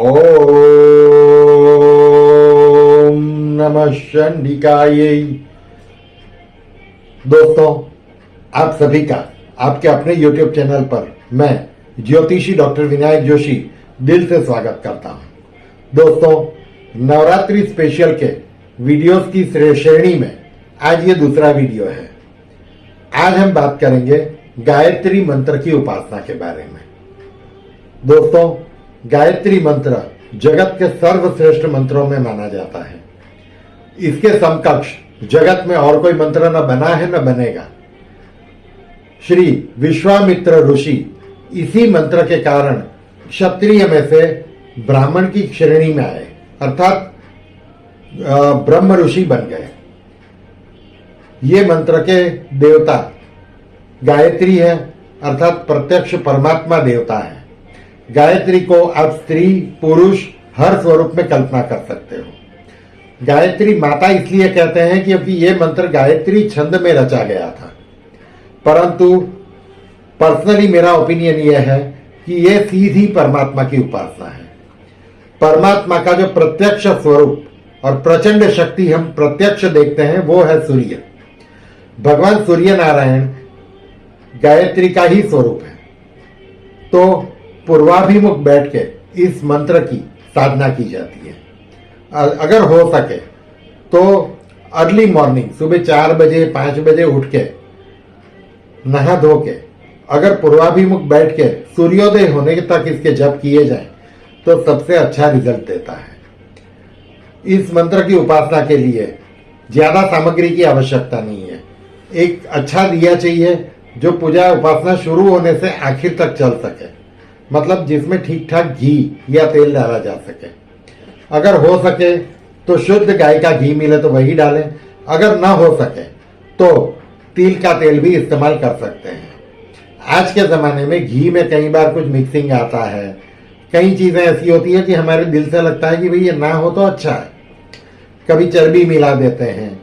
ओम नमः चंडिकायै। दोस्तों, आप सभी का आपके अपने YouTube चैनल पर मैं ज्योतिषी डॉक्टर विनायक जोशी दिल से स्वागत करता हूं। दोस्तों, नवरात्रि स्पेशल के वीडियोस की श्रेणी में आज ये दूसरा वीडियो है। आज हम बात करेंगे गायत्री मंत्र की उपासना के बारे में। दोस्तों, गायत्री मंत्र जगत के सर्वश्रेष्ठ मंत्रों में माना जाता है। इसके समकक्ष जगत में और कोई मंत्र न बना है न बनेगा। श्री विश्वामित्र ऋषि इसी मंत्र के कारण क्षत्रिय में से ब्राह्मण की श्रेणी में आए, अर्थात ब्रह्म ऋषि बन गए। ये मंत्र के देवता गायत्री है, अर्थात प्रत्यक्ष परमात्मा देवता है। गायत्री को आप स्त्री पुरुष हर स्वरूप में कल्पना कर सकते हो। गायत्री माता इसलिए कहते हैं क्योंकि ये मंत्र गायत्री छंद में रचा गया था, परंतु पर्सनली मेरा ओपिनियन यह है कि यह सीधी परमात्मा की उपासना है। परमात्मा का जो प्रत्यक्ष स्वरूप और प्रचंड शक्ति हम प्रत्यक्ष देखते हैं वो है सूर्य। भगवान सूर्य नारायण गायत्री का ही स्वरूप है। तो पूर्वाभिमुख बैठ के इस मंत्र की साधना की जाती है। अगर हो सके तो अर्ली मॉर्निंग सुबह 4 बजे 5 बजे उठ के नहा धो के अगर पूर्वाभिमुख बैठ के सूर्योदय होने तक इसके जप किए जाएं तो सबसे अच्छा रिजल्ट देता है। इस मंत्र की उपासना के लिए ज्यादा सामग्री की आवश्यकता नहीं है। एक अच्छा दिया चाहिए जो पूजा उपासना शुरू होने से आखिर तक चल सके, मतलब जिसमें ठीक ठाक घी या तेल डाला जा सके। अगर हो सके तो शुद्ध गाय का घी मिले तो वही डालें। अगर ना हो सके तो तिल का तेल भी इस्तेमाल कर सकते हैं। आज के जमाने में घी में कई बार कुछ मिक्सिंग आता है, कई चीजें ऐसी होती है कि हमारे दिल से लगता है कि भाई ये ना हो तो अच्छा है। कभी चर्बी मिला देते हैं,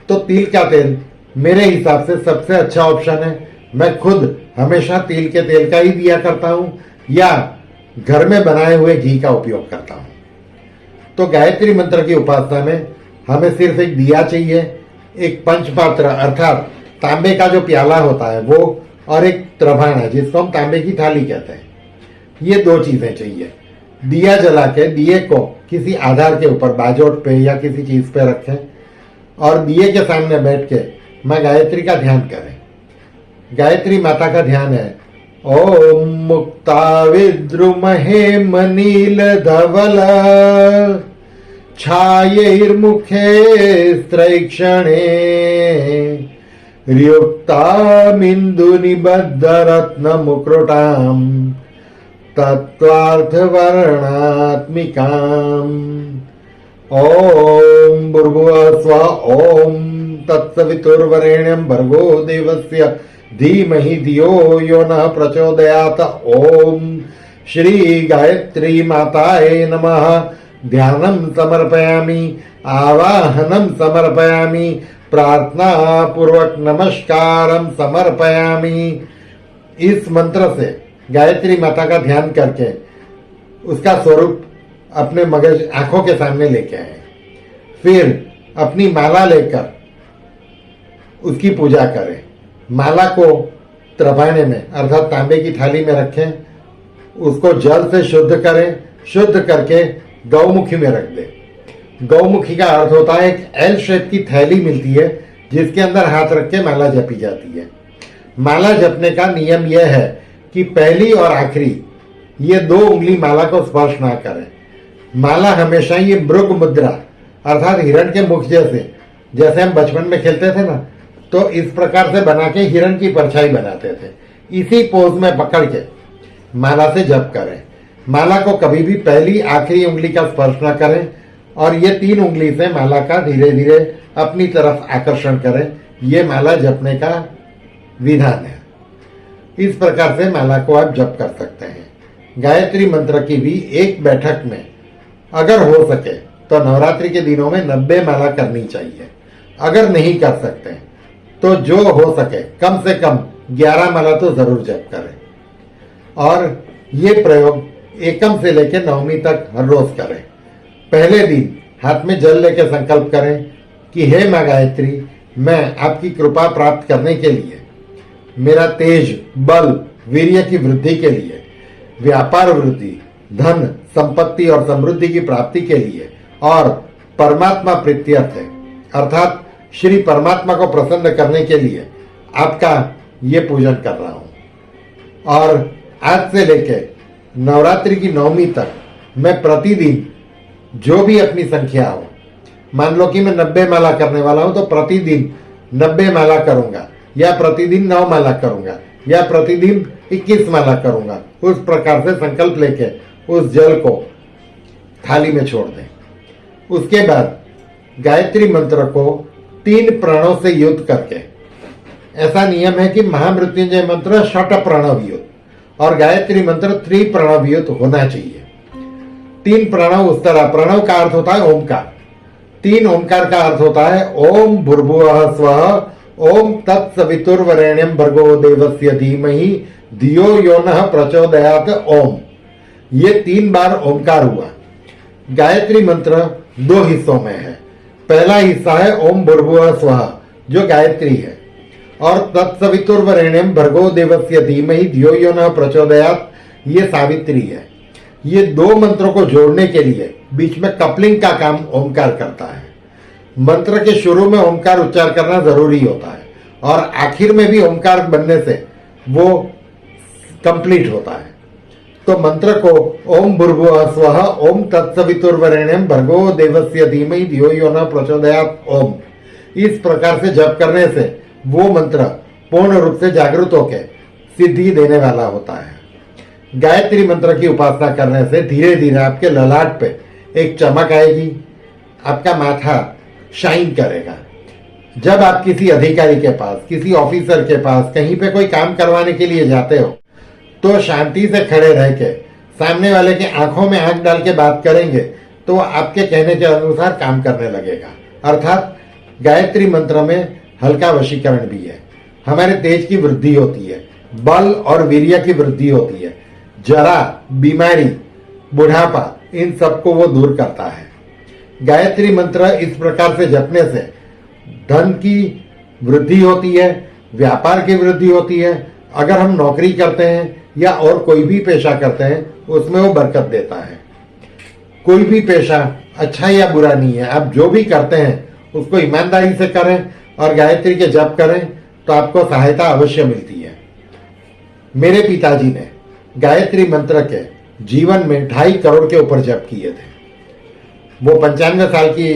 तो तिल का तेल मेरे हिसाब से सबसे अच्छा ऑप्शन है। मैं खुद हमेशा तिल के तेल का ही दिया करता हूं या घर में बनाए हुए घी का उपयोग करता हूं। तो गायत्री मंत्र की उपासना में हमें सिर्फ एक दिया चाहिए, एक पंचपात्र अर्थात तांबे का जो प्याला होता है वो, और एक त्रभाना जिसको हम तांबे की थाली कहते हैं। ये 2 चीजें चाहिए। दिया जला के दिए को किसी आधार के ऊपर बाजोट पे या किसी चीज पे रखें और दिए के सामने बैठ के मां गायत्री का ध्यान करें। गायत्री माता का ध्यान है ओम मुक्ता विद्रुमहे मनील धवल छायैर्मुखे स्त्रैक्षणे युक्तामिन्दुनिबद्धरत्न मुकुटाम् तत्त्वार्थवर्णात्मिकाम्। ओम भूर्भुवः स्वः ओम तत्सवितुर्वरेण्यं भर्गो देवस्य धीमहि धियो यो नः प्रचोदयात्। ओम श्री गायत्री माताय नमः। ध्यानं समर्पयामि, आवाहनं समर्पयामि, प्रार्थना पूर्वक नमस्कारं समर्पयामि। इस मंत्र से गायत्री माता का ध्यान करके उसका स्वरूप अपने मगज आंखों के सामने लेके आए। फिर अपनी माला लेकर उसकी पूजा करें। माला को त्रभाने में अर्थात तांबे की थाली में रखें, उसको जल से शुद्ध करें, शुद्ध करके गौमुखी में रख दें। गौमुखी का अर्थ होता है एक एल शेप की थैली मिलती है जिसके अंदर हाथ रख के माला जपी जाती है। माला जपने का नियम यह है कि पहली और आखिरी ये 2 उंगली माला को स्पर्श ना करें। माला हमेशा ये मृग मुद्रा अर्थात हिरण के मुख जैसे हम बचपन में खेलते थे ना, तो इस प्रकार से बना के हिरण की परछाई बनाते थे। इसी पोज में पकड़ के माला से जप करें। माला को कभी भी पहली आखिरी उंगली का स्पर्श न करें और ये 3 उंगली से माला का धीरे धीरे अपनी तरफ आकर्षण करें। ये माला जपने का विधान है। इस प्रकार से माला को आप जप कर सकते हैं। गायत्री मंत्र की भी एक बैठक में अगर हो सके तो नवरात्रि के दिनों में 90 माला करनी चाहिए। अगर नहीं कर सकते तो जो हो सके कम से कम 11 माला तो जरूर जप करें। और ये प्रयोग एकम से लेकर नवमी तक हर रोज करें। पहले दिन हाथ में जल लेकर संकल्प करें कि हे मां गायत्री, मैं आपकी कृपा प्राप्त करने के लिए, मेरा तेज, बल, वीर्य की वृद्धि के लिए, व्यापार वृद्धि, धन, संपत्ति और समृद्धि की प्राप्ति के लिए और परमात्मा प्रीत्यर्थ है अर्थात श्री परमात्मा को प्रसन्न करने के लिए आपका ये पूजन कर रहा हूं। और आज से लेकर नवरात्रि की नवमी तक मैं प्रतिदिन जो भी अपनी संख्या हो, मान लो कि मैं 90 माला करने वाला हूं तो प्रतिदिन 90 माला करूंगा, या प्रतिदिन 9 माला करूंगा, या प्रतिदिन 21 माला करूंगा। उस प्रकार से संकल्प लेके उस जल को थाली में छोड़ दें। उसके बाद गायत्री मंत्र को 3 प्रणों से युद्ध करके, ऐसा नियम है कि महामृत्युंजय मंत्र षट प्रणव युद्ध और गायत्री मंत्र 3 प्रणव युद्ध होना चाहिए। 3 प्रणव उस तरह, प्रणव का अर्थ होता है ओमकार, 3 ओमकार का अर्थ होता है ओम भूर्भुवः स्वः, ओम तत्सवितुर्वरेण्यं भर्गो देवस्य धीमहि धियो यो नः प्रचोदयात् ओम। ये 3 बार ओमकार हुआ। गायत्री मंत्र 2 हिस्सों में है। पहला हिस्सा है ओम भूर्भुवः स्वः जो गायत्री है, और तत्सवितुर्वरेण्यं भर्गो देवस्य धीमहि धियो यो नः प्रचोदयात् ये सावित्री है। ये 2 मंत्रों को जोड़ने के लिए बीच में कपलिंग का काम ओमकार करता है। मंत्र के शुरू में ओमकार उच्चार करना जरूरी होता है और आखिर में भी ओमकार बनने से वो कंप्लीट होता है। तो मंत्र को ओम भूर्भुवः स्वः, ओम तत्सवितुर्वरेण्यं भर्गो देवस्य धीमहि धियो यो नः प्रचोदयात् ओम, इस प्रकार से जप करने से वो मंत्र पूर्ण रूप से जागृत होकर सिद्धि देने वाला होता है। गायत्री मंत्र की उपासना करने से धीरे धीरे आपके ललाट पे एक चमक आएगी, आपका माथा शाइन करेगा। जब आप किसी अधिकारी के पास, किसी ऑफिसर के पास कहीं पे कोई काम करवाने के लिए जाते हो तो शांति से खड़े रह के सामने वाले के आंखों में आंख डाल के बात करेंगे तो आपके कहने के अनुसार काम करने लगेगा। अर्थात गायत्री मंत्र में हल्का वशीकरण भी है। हमारे तेज की वृद्धि होती है, बल और वीर्य की वृद्धि होती है, जरा, बीमारी, बुढ़ापा, इन सबको वो दूर करता है। गायत्री मंत्र इस प्रकार से जपने से धन की वृद्धि होती है, व्यापार की वृद्धि होती है। अगर हम नौकरी करते हैं या और कोई भी पेशा करते हैं उसमें वो बरकत देता है। कोई भी पेशा अच्छा या बुरा नहीं है, आप जो भी करते हैं उसको ईमानदारी से करें और गायत्री के जप करें तो आपको सहायता अवश्य मिलती है। मेरे पिताजी ने गायत्री मंत्र के जीवन में 2.5 करोड़ के ऊपर जप किए थे। वो 95 साल की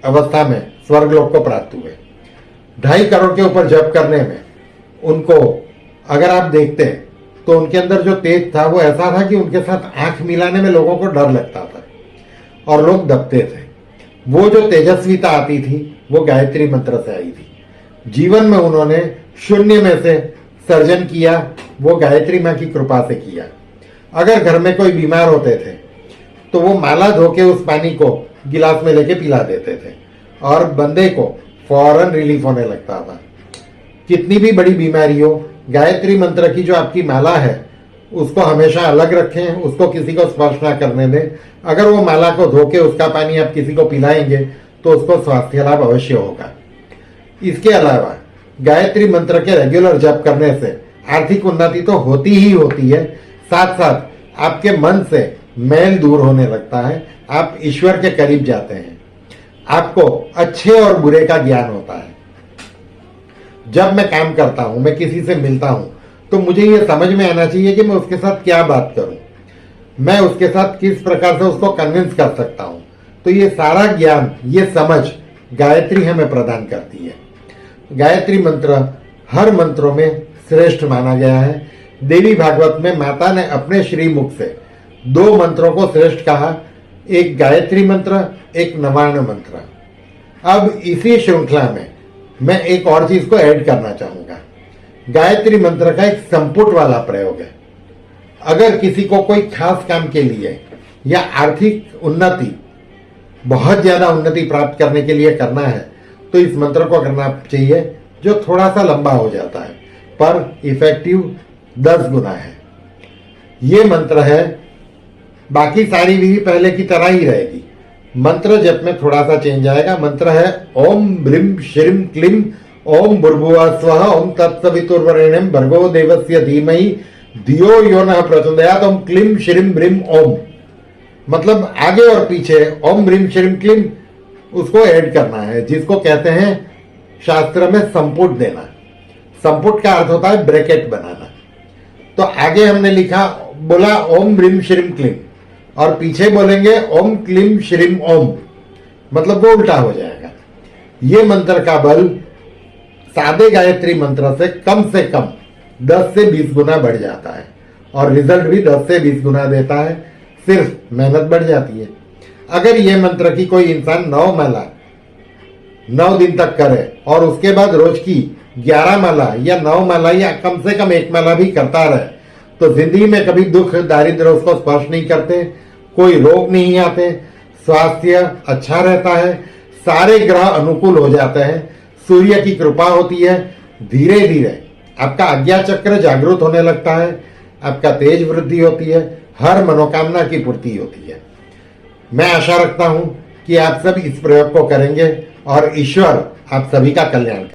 अवस्था में स्वर्गलोक को प्राप्त हुए। 2.5 करोड़ के ऊपर जप करने में उनको अगर आप देखते तो उनके अंदर जो तेज था वो ऐसा था कि उनके साथ आंख मिलाने में लोगों को डर लगता था और लोग दबते थे। वो जो तेजस्विता आती थी वो गायत्री मंत्र से आई थी। जीवन में उन्होंने शून्य में से सर्जन किया, वो गायत्री माँ की कृपा से किया। अगर घर में कोई बीमार होते थे तो वो माला धो के उस पानी को गिलास में लेके पिला देते थे और बंदे को फौरन रिलीफ होने लगता था। कितनी भी बड़ी बीमारी हो, गायत्री मंत्र की जो आपकी माला है उसको हमेशा अलग रखें, उसको किसी को स्पर्श ना करने दें। अगर वो माला को धो के उसका पानी आप किसी को पिलाएंगे तो उसको स्वास्थ्य लाभ अवश्य होगा। इसके अलावा गायत्री मंत्र के रेगुलर जप करने से आर्थिक उन्नति तो होती ही होती है, साथ साथ आपके मन से मैल दूर होने लगता है, आप ईश्वर के करीब जाते हैं, आपको अच्छे और बुरे का ज्ञान होता है। जब मैं काम करता हूं, मैं किसी से मिलता हूं तो मुझे ये समझ में आना चाहिए कि मैं उसके साथ क्या बात करूं, मैं उसके साथ किस प्रकार से उसको कन्विंस कर सकता हूं। तो ये सारा ज्ञान, ये समझ गायत्री हमें प्रदान करती है। गायत्री मंत्र हर मंत्रों में श्रेष्ठ माना गया है। देवी भागवत में माता ने अपने श्रीमुख से 2 मंत्रों को श्रेष्ठ कहा, एक गायत्री मंत्र, एक नवार्ण मंत्र। अब इसी श्रृंखला में मैं एक और चीज को ऐड करना चाहूंगा। गायत्री मंत्र का एक संपुट वाला प्रयोग है। अगर किसी को कोई खास काम के लिए या आर्थिक उन्नति, बहुत ज्यादा उन्नति प्राप्त करने के लिए करना है तो इस मंत्र को करना चाहिए, जो थोड़ा सा लंबा हो जाता है पर इफेक्टिव 10 गुना है। ये मंत्र है बाकी सारी विधि पहले की तरह ही रहेगी। मंत्र जप में थोड़ा सा चेंज आएगा। मंत्र है ओम ब्रीम श्रीम क्लीम ओम भूर्भुवः स्वः ओम तत्सवितुर्वरेण्यं भर्गो देवस्य धीमहि धियो यो नः प्रचोदयात् ओम क्लीम श्रीम ब्रीम ओम। मतलब आगे और पीछे ओम ब्रीम श्रीम क्लीम उसको ऐड करना है, जिसको कहते हैं शास्त्र में संपुट देना। संपुट का अर्थ होता है ब्रैकेट बनाना। तो आगे हमने लिखा बोला ओम ब्रीम श्रीम क्लीम और पीछे बोलेंगे ओम क्लीम श्रीम ओम, मतलब वो उल्टा हो जाएगा। ये मंत्र का बल सादे गायत्री मंत्र से कम 10 से 20 गुना बढ़ जाता है और रिजल्ट भी 10 से 20 गुना देता है, सिर्फ मेहनत बढ़ जाती है। अगर ये मंत्र की कोई इंसान 9 माला 9 दिन तक करे और उसके बाद रोज की 11 माला या 9 माला या कम से कम 1 माला भी करता रहे तो जिंदगी में कभी दुख दारिद्र उसको स्पर्श नहीं करते, कोई रोग नहीं आते, स्वास्थ्य अच्छा रहता है, सारे ग्रह अनुकूल हो जाते हैं, सूर्य की कृपा होती है, धीरे धीरे आपका आज्ञा चक्र जागृत होने लगता है, आपका तेज वृद्धि होती है, हर मनोकामना की पूर्ति होती है। मैं आशा रखता हूं कि आप सब इस प्रयोग को करेंगे और ईश्वर आप सभी का कल्याण करें।